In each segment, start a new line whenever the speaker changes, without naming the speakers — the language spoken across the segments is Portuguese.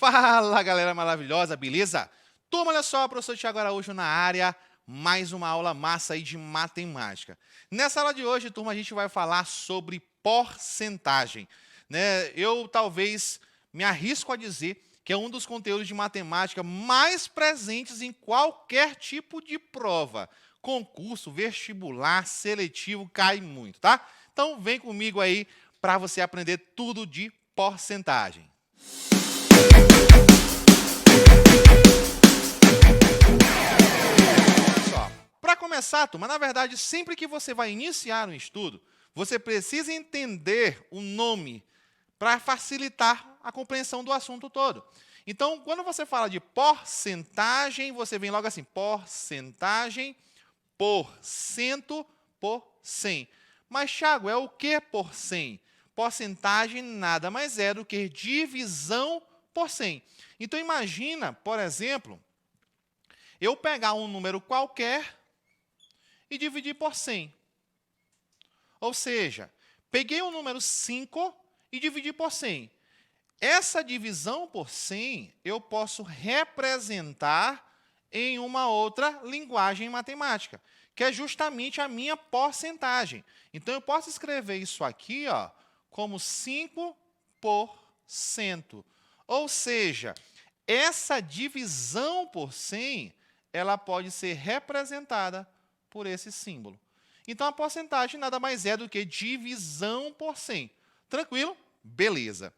Fala, galera maravilhosa, beleza? Turma, olha só, professor Thiago Araújo na área, mais uma aula massa aí de matemática. Nessa aula de hoje, turma, a gente vai falar sobre porcentagem, né? Eu talvez me arrisco a dizer que é um dos conteúdos de matemática mais presentes em qualquer tipo de prova. Concurso, vestibular, seletivo, cai muito, tá? Então, vem comigo aí para você aprender tudo de porcentagem. Para começar, turma, na verdade, sempre que você vai iniciar um estudo, você precisa entender o nome para facilitar a compreensão do assunto todo. Então, quando você fala de porcentagem, você vem logo assim, porcentagem por cento por 100. Mas, Thiago, é o que por 100? Porcentagem nada mais é do que divisão por 100. Então, imagina, por exemplo, eu pegar um número qualquer e dividir por 100. Ou seja, peguei o número 5 e dividi por 100. Essa divisão por 100 eu posso representar em uma outra linguagem matemática, que é justamente a minha porcentagem. Então, eu posso escrever isso aqui como 5%. Ou seja, essa divisão por 100 ela pode ser representada por esse símbolo. Então, a porcentagem nada mais é do que divisão por 100. Tranquilo? Beleza.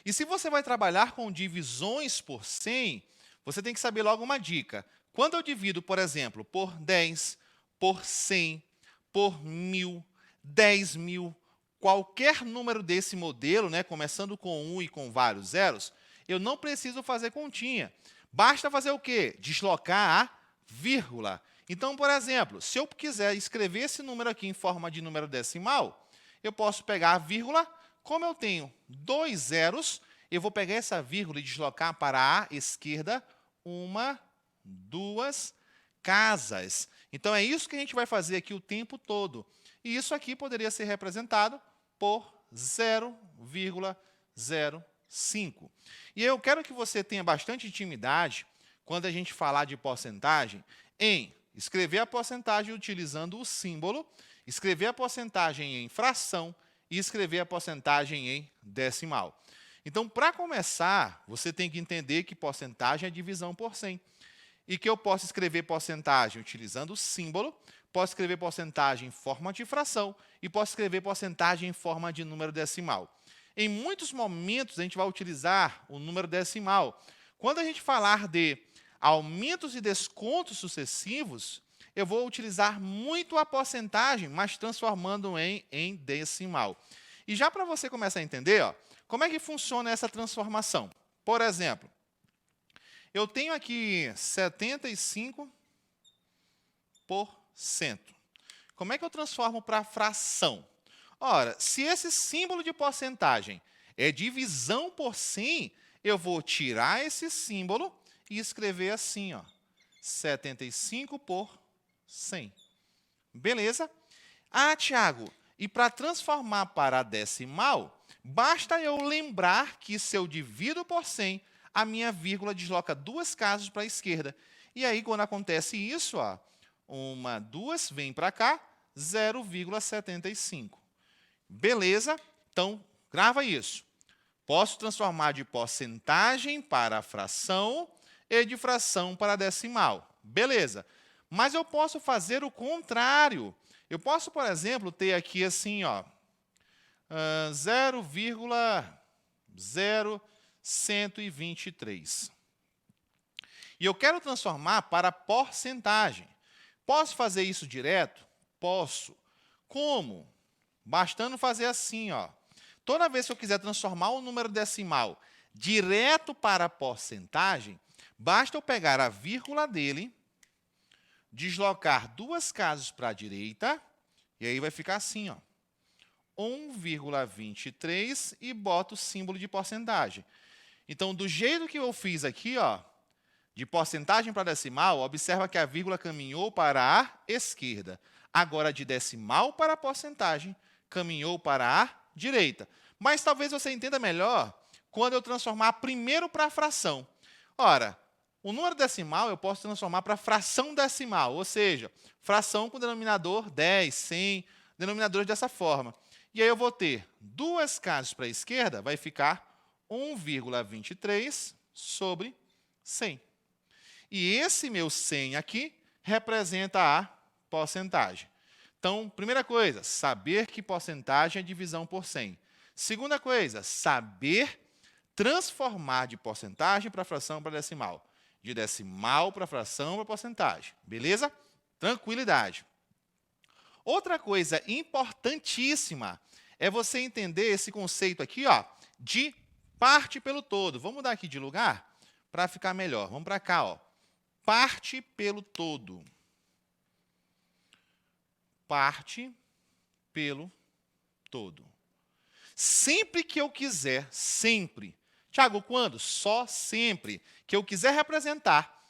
E se você vai trabalhar com divisões por 100, você tem que saber logo uma dica. Quando eu divido, por exemplo, por 10, por 100, por 1000, 10.000, qualquer número desse modelo, né, começando com 1 e com vários zeros, eu não preciso fazer continha. Basta fazer o quê? Deslocar a vírgula. Então, por exemplo, se eu quiser escrever esse número aqui em forma de número decimal, eu posso pegar a vírgula. Como eu tenho 2 zeros, eu vou pegar essa vírgula e deslocar para a esquerda 1, 2 casas. Então, é isso que a gente vai fazer aqui o tempo todo. E isso aqui poderia ser representado por 0,05. E eu quero que você tenha bastante intimidade, quando a gente falar de porcentagem, em escrever a porcentagem utilizando o símbolo, escrever a porcentagem em fração e escrever a porcentagem em decimal. Então, para começar, você tem que entender que porcentagem é divisão por 100. E que eu posso escrever porcentagem utilizando o símbolo, posso escrever porcentagem em forma de fração e posso escrever porcentagem em forma de número decimal. Em muitos momentos, a gente vai utilizar o número decimal. Quando a gente falar de aumentos e descontos sucessivos, eu vou utilizar muito a porcentagem, mas transformando em decimal. E já para você começar a entender, como é que funciona essa transformação? Por exemplo, eu tenho aqui 75%. Como é que eu transformo para fração? Ora, se esse símbolo de porcentagem é divisão por 100, eu vou tirar esse símbolo e escrever assim, 75 por 100. Beleza? Ah, Thiago, e para transformar para decimal, basta eu lembrar que se eu divido por 100, a minha vírgula desloca 2 casas para a esquerda. E aí, quando acontece isso, 1, 2, vem para cá, 0,75. Beleza? Então, grava isso. Posso transformar de porcentagem para fração e de fração para decimal. Beleza. Mas eu posso fazer o contrário. Eu posso, por exemplo, ter aqui assim, 0,0123. E eu quero transformar para porcentagem. Posso fazer isso direto? Posso. Como? Bastando fazer assim, Toda vez que eu quiser transformar o número decimal direto para a porcentagem, basta eu pegar a vírgula dele, deslocar 2 casas para a direita, e aí vai ficar assim, 1,23 e boto o símbolo de porcentagem. Então, do jeito que eu fiz aqui, de porcentagem para decimal, observa que a vírgula caminhou para a esquerda. Agora, de decimal para a porcentagem, caminhou para a direita. Mas talvez você entenda melhor quando eu transformar primeiro para a fração. Ora, o número decimal eu posso transformar para fração decimal, ou seja, fração com denominador 10, 100, denominadores dessa forma. E aí eu vou ter duas casas para a esquerda, vai ficar 1,23 sobre 100. E esse meu 100 aqui representa a porcentagem. Então, primeira coisa, saber que porcentagem é divisão por 100. Segunda coisa, saber transformar de porcentagem para fração para decimal. De decimal para fração para porcentagem. Beleza? Tranquilidade. Outra coisa importantíssima é você entender esse conceito aqui, ó, de parte pelo todo. Vamos mudar aqui de lugar para ficar melhor. Vamos para cá, ó. Parte pelo todo. Parte pelo todo. Sempre que eu quiser, sempre. Tiago, quando? Só sempre que eu quiser representar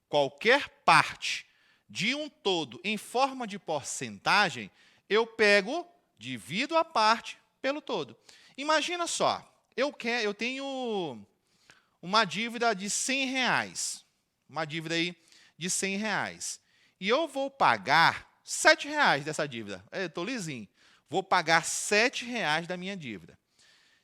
qualquer parte de um todo em forma de porcentagem, eu pego, divido a parte pelo todo. Imagina só, eu tenho uma dívida de R$100, uma dívida aí de R$100, e eu vou pagar R$7 dessa dívida. Eu estou lisinho. Vou pagar R$7 da minha dívida.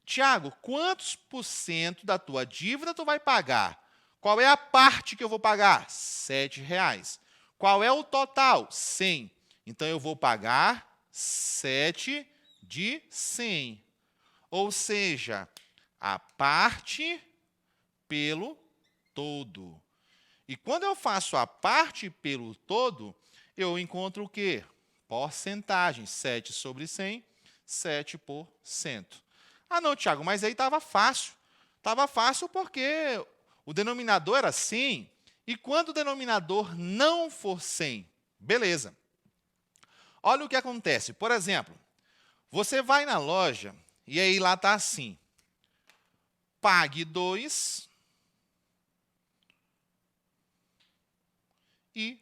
Tiago, quantos por cento da tua dívida tu vai pagar? Qual é a parte que eu vou pagar? R$7. Qual é o total? 100. Então, eu vou pagar 7 de 100. Ou seja, a parte pelo todo. E quando eu faço a parte pelo todo, eu encontro o quê? Porcentagem. 7 sobre 100, 7%. Ah, não, Tiago, mas aí estava fácil. Estava fácil porque o denominador era 100, e quando o denominador não for 100, beleza. Olha o que acontece. Por exemplo, você vai na loja e aí lá está assim. Pague 2 e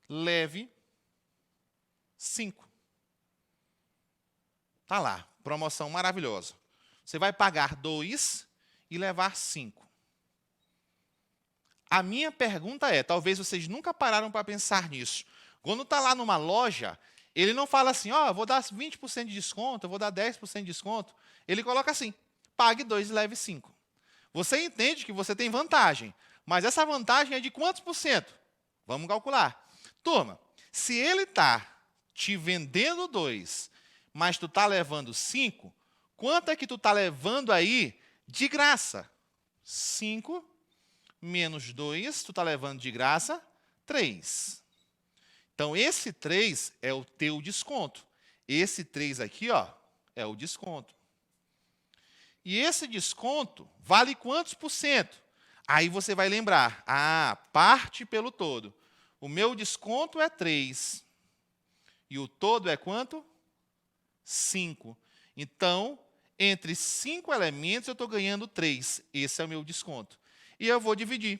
leve 5. Está lá, promoção maravilhosa. Você vai pagar 2 e levar 5. A minha pergunta é, talvez vocês nunca pararam para pensar nisso. Quando está lá numa loja, ele não fala assim, ó, vou dar 20% de desconto, eu vou dar 10% de desconto. Ele coloca assim, pague 2 e leve 5. Você entende que você tem vantagem, mas essa vantagem é de quantos por cento? Vamos calcular. Turma, se ele está te vendendo 2, mas tu está levando 5, quanto é que tu está levando aí de graça? 5 menos 2, tu está levando de graça 3. Então, esse 3 é o teu desconto. Esse 3 aqui, ó, é o desconto. E esse desconto vale quantos por cento? Aí você vai lembrar, parte pelo todo. O meu desconto é 3. E o todo é quanto? 5. Então, entre 5 elementos, eu estou ganhando 3. Esse é o meu desconto. E eu vou dividir.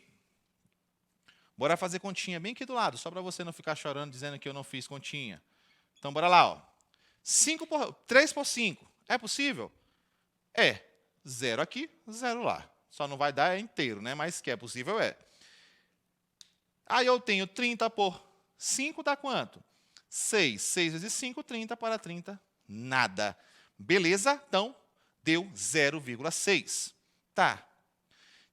Bora fazer continha bem aqui do lado, só para você não ficar chorando dizendo que eu não fiz continha. Então, bora lá. Ó. 3 por 5. É possível? É. 0 aqui, 0 lá. Só não vai dar inteiro, né? Mas que é possível, é. Aí eu tenho 30 por 5, dá quanto? 6. 6 vezes 5, 30 para 30, nada. Beleza? Então, deu 0,6. Tá.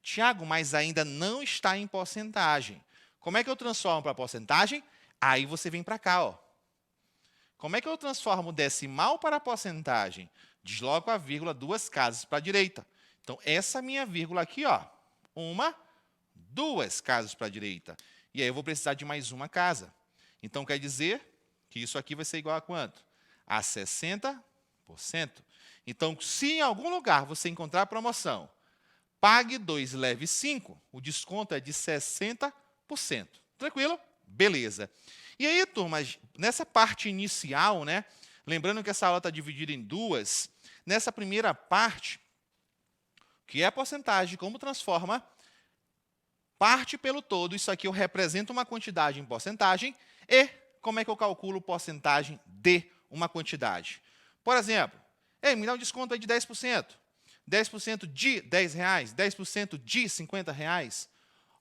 Tiago, mas ainda não está em porcentagem. Como é que eu transformo para porcentagem? Aí você vem para cá, ó. Como é que eu transformo decimal para porcentagem? Desloco a vírgula 2 casas para a direita. Então, essa minha vírgula aqui, ó, 2 casas para a direita. E aí eu vou precisar de mais uma casa. Então, quer dizer que isso aqui vai ser igual a quanto? A 60%. Então, se em algum lugar você encontrar promoção, pague 2 e leve 5, o desconto é de 60%. Tranquilo? Beleza. E aí, turma, nessa parte inicial, né, lembrando que essa aula está dividida em duas, nessa primeira parte, que é a porcentagem, como transforma parte pelo todo, isso aqui eu represento uma quantidade em porcentagem, e como é que eu calculo porcentagem de uma quantidade. Por exemplo, me dá um desconto aí de 10%. 10% de R$10, 10% de R$50.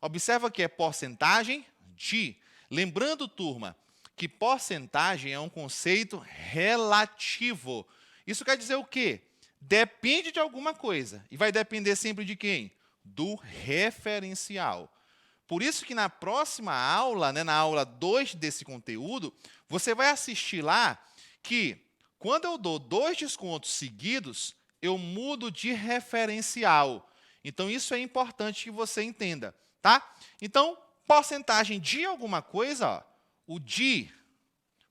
Observa que é porcentagem de. Lembrando, turma, que porcentagem é um conceito relativo. Isso quer dizer o quê? Depende de alguma coisa. E vai depender sempre de quem? Do referencial. Por isso que na próxima aula, né, na aula 2 desse conteúdo, você vai assistir lá que quando eu dou 2 descontos seguidos, eu mudo de referencial. Então, isso é importante que você entenda, tá? Então, porcentagem de alguma coisa, ó, o de,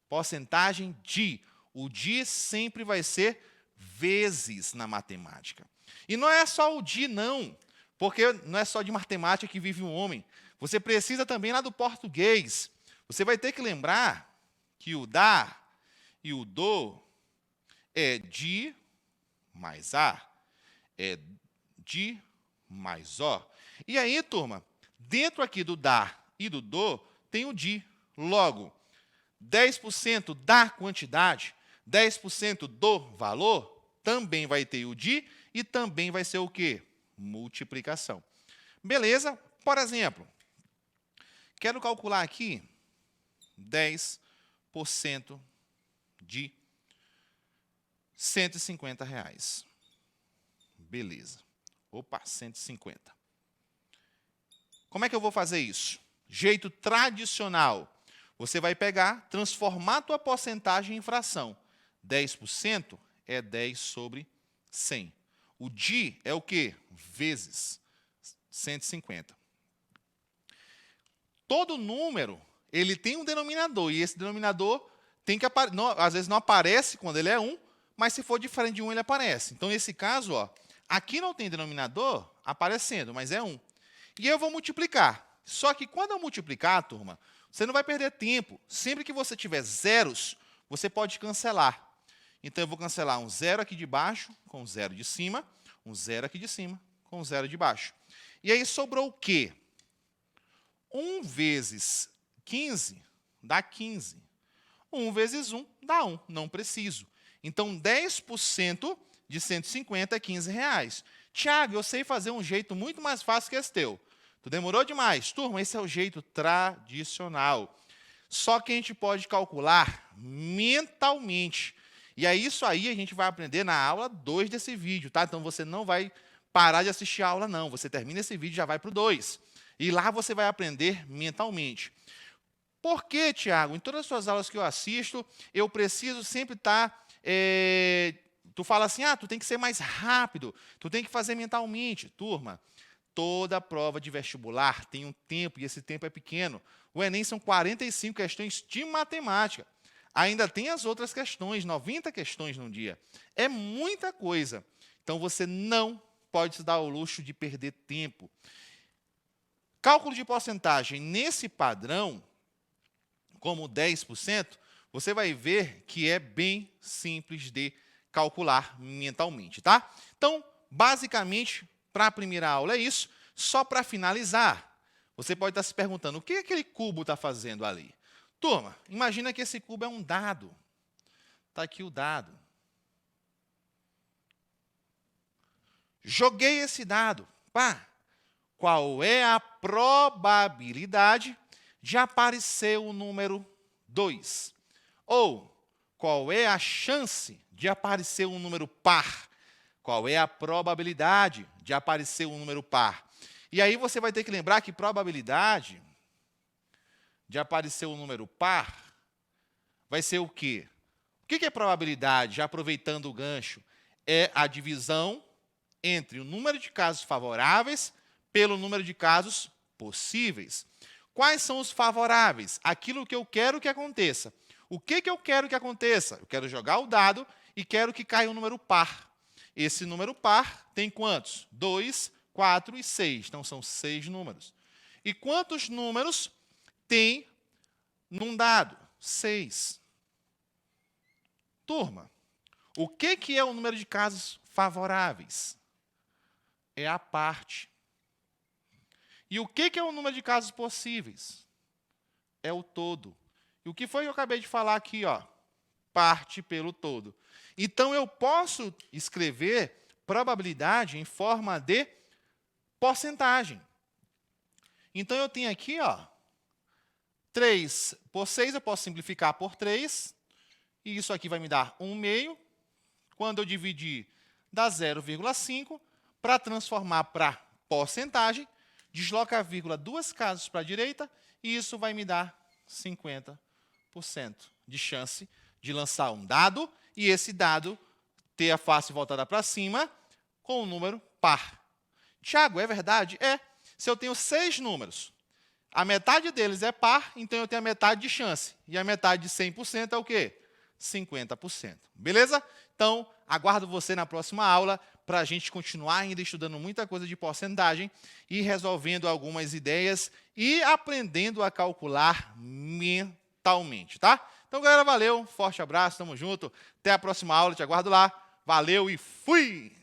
porcentagem de, o de sempre vai ser vezes na matemática. E não é só o de, não, porque não é só de matemática que vive um homem. Você precisa também lá do português. Você vai ter que lembrar que o da e o do é de mais a, é de mais o. E aí, turma, dentro aqui do da e do do, tem o de. Logo, 10% da quantidade, 10% do valor, também vai ter o de e também vai ser o quê? Multiplicação. Beleza? Por exemplo, quero calcular aqui 10% de R$150. Beleza. Opa, 150. Como é que eu vou fazer isso? Jeito tradicional. Você vai pegar, transformar a tua porcentagem em fração. 10% é 10 sobre 100. O de é o quê? Vezes 150. Todo número, ele tem um denominador, e esse denominador tem que às vezes não aparece quando ele é 1, mas se for diferente de 1, ele aparece. Então, nesse caso, ó, aqui não tem denominador aparecendo, mas é 1. E eu vou multiplicar. Só que quando eu multiplicar, turma, você não vai perder tempo. Sempre que você tiver zeros, você pode cancelar. Então, eu vou cancelar um zero aqui de baixo com um zero de cima, um zero aqui de cima com um zero de baixo. E aí sobrou o quê? 1 vezes 15 dá 15. 1 vezes 1 dá 1, não preciso. Então, 10% de 150 é R$15. Tiago, eu sei fazer um jeito muito mais fácil que esse teu. Tu demorou demais. Turma, esse é o jeito tradicional. Só que a gente pode calcular mentalmente. E é isso aí a gente vai aprender na aula 2 desse vídeo, tá? Então, você não vai parar de assistir a aula, não. Você termina esse vídeo e já vai para o 2. E lá você vai aprender mentalmente. Por que, Tiago? Em todas as suas aulas que eu assisto, eu preciso sempre estar... tu fala assim, tu tem que ser mais rápido, tu tem que fazer mentalmente. Turma, toda prova de vestibular tem um tempo, e esse tempo é pequeno. O Enem são 45 questões de matemática. Ainda tem as outras questões, 90 questões num dia. É muita coisa. Então, você não pode se dar o luxo de perder tempo. Cálculo de porcentagem nesse padrão, como 10%, você vai ver que é bem simples de calcular mentalmente, tá? Então, basicamente, para a primeira aula é isso. Só para finalizar, você pode estar se perguntando, o que aquele cubo está fazendo ali? Turma, imagina que esse cubo é um dado. Está aqui o dado. Joguei esse dado. Pá! Qual é a probabilidade de aparecer o número 2? Ou, qual é a chance de aparecer um número par? Qual é a probabilidade de aparecer um número par? E aí você vai ter que lembrar que probabilidade de aparecer um número par vai ser o quê? O que é probabilidade, já aproveitando o gancho? É a divisão entre o número de casos favoráveis pelo número de casos possíveis. Quais são os favoráveis? Aquilo que eu quero que aconteça. O que eu quero que aconteça? Eu quero jogar o dado e quero que caia um número par. Esse número par tem quantos? 2, 4 e 6. Então, são 6 números. E quantos números tem num dado? 6. Turma, o que é o número de casos favoráveis? É a parte. E o que é o número de casos possíveis? É o todo. E o que foi que eu acabei de falar aqui? Ó? Parte pelo todo. Então, eu posso escrever probabilidade em forma de porcentagem. Então, eu tenho aqui, ó, 3 por 6, eu posso simplificar por 3, e isso aqui vai me dar 1/2. Quando eu dividir, dá 0,5. Para transformar para porcentagem, desloca a vírgula 2 casas para a direita, e isso vai me dar 50% de chance de lançar um dado, e esse dado ter a face voltada para cima com um número par. Tiago, é verdade? É. Se eu tenho 6 números, a metade deles é par, então eu tenho a metade de chance. E a metade de 100% é o quê? 50%. Beleza? Então, aguardo você na próxima aula para a gente continuar ainda estudando muita coisa de porcentagem e resolvendo algumas ideias e aprendendo a calcular mentalmente, tá? Então, galera, valeu, forte abraço, tamo junto, até a próxima aula, te aguardo lá, valeu e fui!